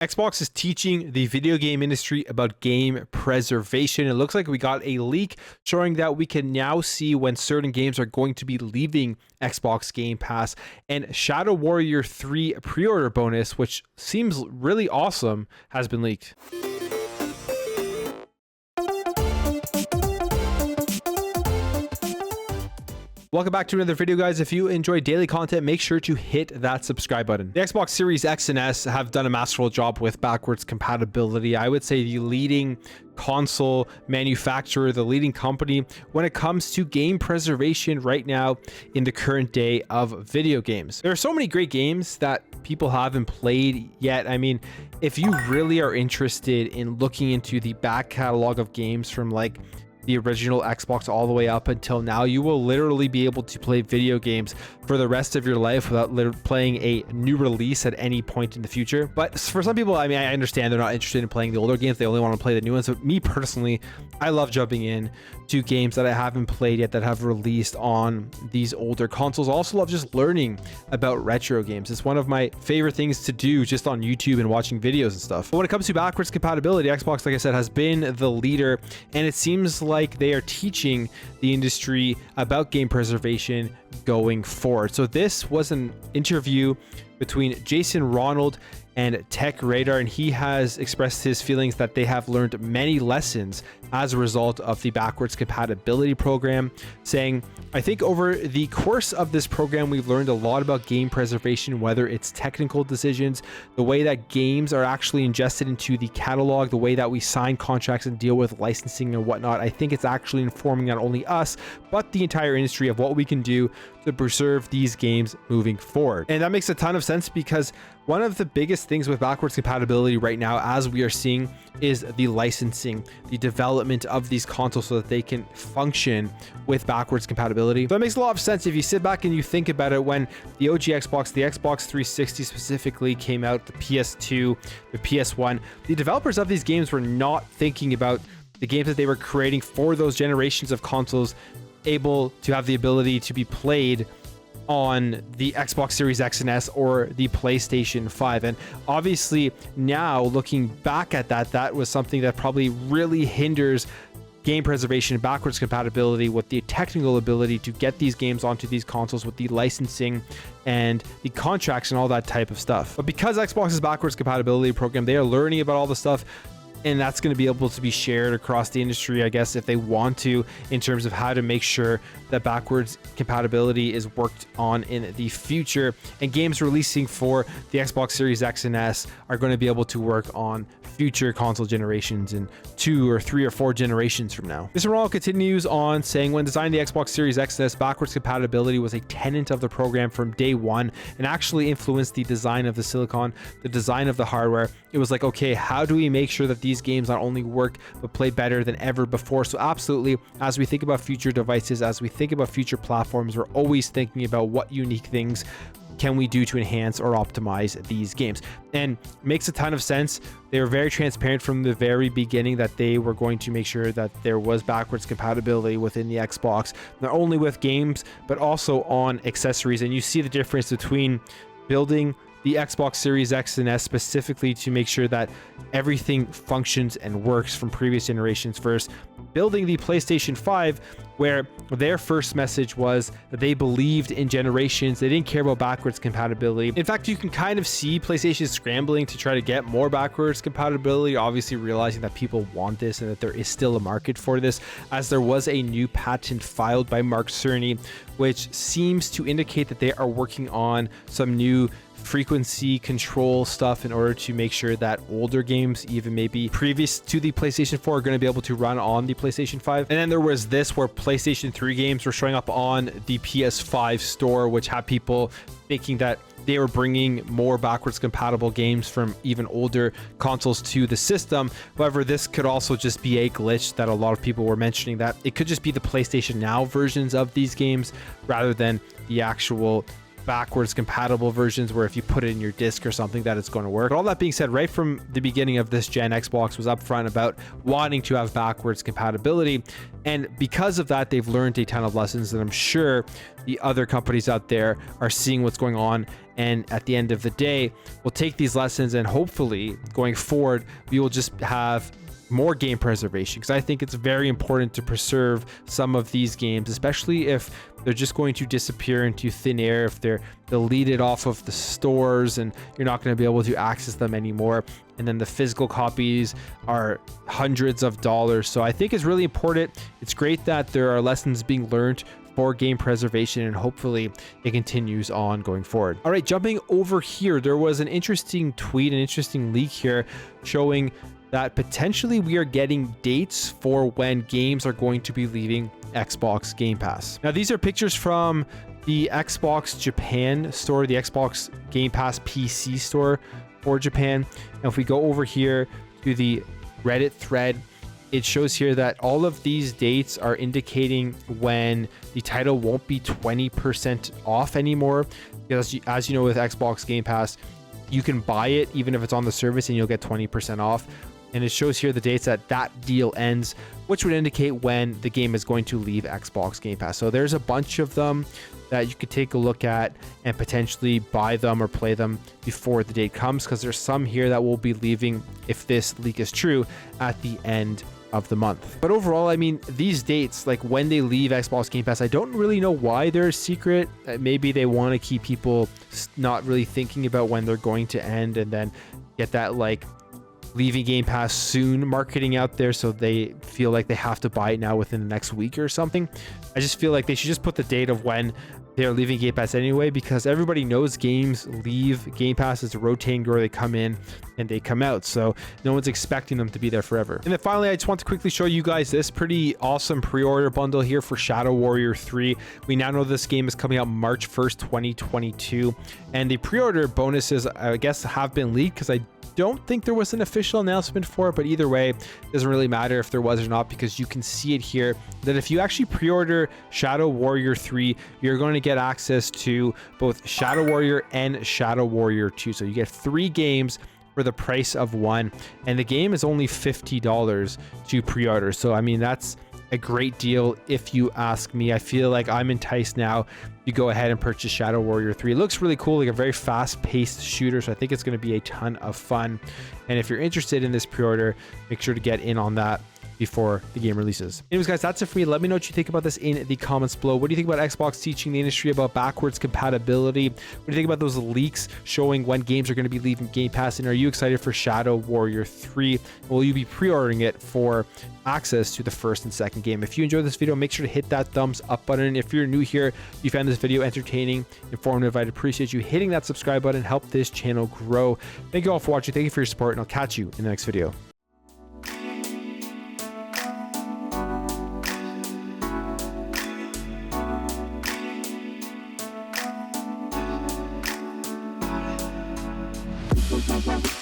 Xbox is teaching the video game industry about game preservation. It looks like we got a leak showing that we can now see when certain games are going to be leaving Xbox Game Pass, and Shadow Warrior 3 pre-order bonus, which seems really awesome, has been leaked. Welcome back to another video, guys. If you enjoy daily content, make sure to hit that subscribe button. The Xbox Series X and S have done a masterful job with backwards compatibility. I would say the leading console manufacturer, the leading company when it comes to game preservation right now in the current day of video games. There are so many great games that people haven't played yet. I mean, if you really are interested in looking into the back catalog of games from like the original Xbox all the way up until now, you will literally be able to play video games for the rest of your life without playing a new release at any point in the future. But for some people, I mean, I understand they're not interested in playing the older games. They only want to play the new ones. But me personally, I love jumping in to games that I haven't played yet that have released on these older consoles. I also love just learning about retro games. It's one of my favorite things to do just on YouTube and watching videos and stuff. But when it comes to backwards compatibility, Xbox, like I said, has been the leader, and it seems like they are teaching the industry about game preservation going forward. So this was an interview between Jason Ronald and TechRadar, and he has expressed his feelings that they have learned many lessons as a result of the backwards compatibility program, saying, "I think over the course of this program, we've learned a lot about game preservation, whether it's technical decisions, the way that games are actually ingested into the catalog, the way that we sign contracts and deal with licensing and whatnot. I think it's actually informing not only us, but the entire industry of what we can do to preserve these games moving forward." And that makes a ton of sense, because one of the biggest things with backwards compatibility right now, as we are seeing, is the licensing, the development of these consoles so that they can function with backwards compatibility. So that makes a lot of sense if you sit back and you think about it. When the OG Xbox, the Xbox 360 specifically came out, the PS2, the PS1, the developers of these games were not thinking about the games that they were creating for those generations of consoles able to have the ability to be played on the Xbox Series X and S or the PlayStation 5. And obviously now looking back at that, that was something that probably really hinders game preservation and backwards compatibility with the technical ability to get these games onto these consoles with the licensing and the contracts and all that type of stuff. But because Xbox's backwards compatibility program, they are learning about all the stuff, and that's going to be able to be shared across the industry, I guess, if they want to, in terms of how to make sure that backwards compatibility is worked on in the future. And games releasing for the Xbox Series X and S are going to be able to work on future console generations in 2 or 3 or 4 generations from now. Mr. Ronald continues on saying, "When designing the Xbox Series X and S, backwards compatibility was a tenet of the program from day one and actually influenced the design of the silicon, the design of the hardware. It was like, okay, how do we make sure that these games not only work but play better than ever before?" So absolutely, as we think about future devices, as we think about future platforms, we're always thinking about what unique things can we do to enhance or optimize these games. And makes a ton of sense. They were very transparent from the very beginning that they were going to make sure that there was backwards compatibility within the Xbox, not only with games but also on accessories. And you see the difference between building the Xbox Series X and S specifically to make sure that everything functions and works from previous generations first, building the PlayStation 5, where their first message was that they believed in generations. They didn't care about backwards compatibility. In fact, you can kind of see PlayStation scrambling to try to get more backwards compatibility, obviously realizing that people want this and that there is still a market for this, as there was a new patent filed by Mark Cerny, which seems to indicate that they are working on some new frequency control stuff in order to make sure that older games, even maybe previous to the PlayStation 4, are going to be able to run on the PlayStation 5. And then there was this where PlayStation 3 games were showing up on the PS5 store, which had people thinking that they were bringing more backwards compatible games from even older consoles to the system. However, this could also just be a glitch that a lot of people were mentioning, that it could just be the PlayStation Now versions of these games rather than the actual backwards compatible versions where if you put it in your disc or something that it's going to work. But all that being said, right from the beginning of this gen, Xbox was upfront about wanting to have backwards compatibility, and because of that, they've learned a ton of lessons that I'm sure the other companies out there are seeing what's going on, and at the end of the day, we'll take these lessons, and hopefully going forward we will just have more game preservation, because I think it's very important to preserve some of these games, especially if they're just going to disappear into thin air, if they're deleted off of the stores and you're not going to be able to access them anymore, and then the physical copies are hundreds of dollars. So I think it's really important. It's great that there are lessons being learned for game preservation, and hopefully it continues on going forward. All right, jumping over here, there was an interesting tweet, an interesting leak here showing that potentially we are getting dates for when games are going to be leaving Xbox Game Pass. Now, these are pictures from the Xbox Japan store, the Xbox Game Pass PC store for Japan. And if we go over here to the Reddit thread, it shows here that all of these dates are indicating when the title won't be 20% off anymore. Because as you know, with Xbox Game Pass, you can buy it even if it's on the service and you'll get 20% off. And it shows here the dates that deal ends, which would indicate when the game is going to leave Xbox Game Pass. So there's a bunch of them that you could take a look at and potentially buy them or play them before the date comes, because there's some here that will be leaving, if this leak is true, at the end of the month. But overall, I mean, these dates, like when they leave Xbox Game Pass, I don't really know why they're a secret. Maybe they want to keep people not really thinking about when they're going to end, and then get that like leaving Game Pass soon marketing out there, so they feel like they have to buy it now within the next week or something. I just feel like they should just put the date of when they're leaving Game Pass anyway, because everybody knows games leave Game Pass. It's a rotating door. They come in and they come out, so no one's expecting them to be there forever. And then finally, I just want to quickly show you guys this pretty awesome pre-order bundle here for Shadow Warrior 3. We now know this game is coming out March 1st, 2022, and the pre-order bonuses, I guess, have been leaked, because I don't think there was an official announcement for it, but either way, it doesn't really matter if there was or not, because you can see it here that if you actually pre-order Shadow Warrior 3, you're going to get access to both Shadow Warrior and Shadow Warrior 2. So you get 3 games for the price of 1, and the game is only $50 to pre-order. So I mean, that's a great deal if you ask me. I feel like I'm enticed now to go ahead and purchase Shadow Warrior 3. It looks really cool, like a very fast-paced shooter, so I think it's going to be a ton of fun. And if you're interested in this pre-order, make sure to get in on that before the game releases. Anyways, guys, that's it for me. Let me know what you think about this in the comments below. What do you think about Xbox teaching the industry about backwards compatibility? What do you think about those leaks showing when games are going to be leaving Game Pass? And are you excited for Shadow Warrior 3? Will you be pre-ordering it for access to the first and second game? If you enjoyed this video, make sure to hit that thumbs up button. If you're new here, you found this video entertaining, informative, I'd appreciate you hitting that subscribe button. Help this channel grow. Thank you all for watching. Thank you for your support, and I'll catch you in the next video. Bye.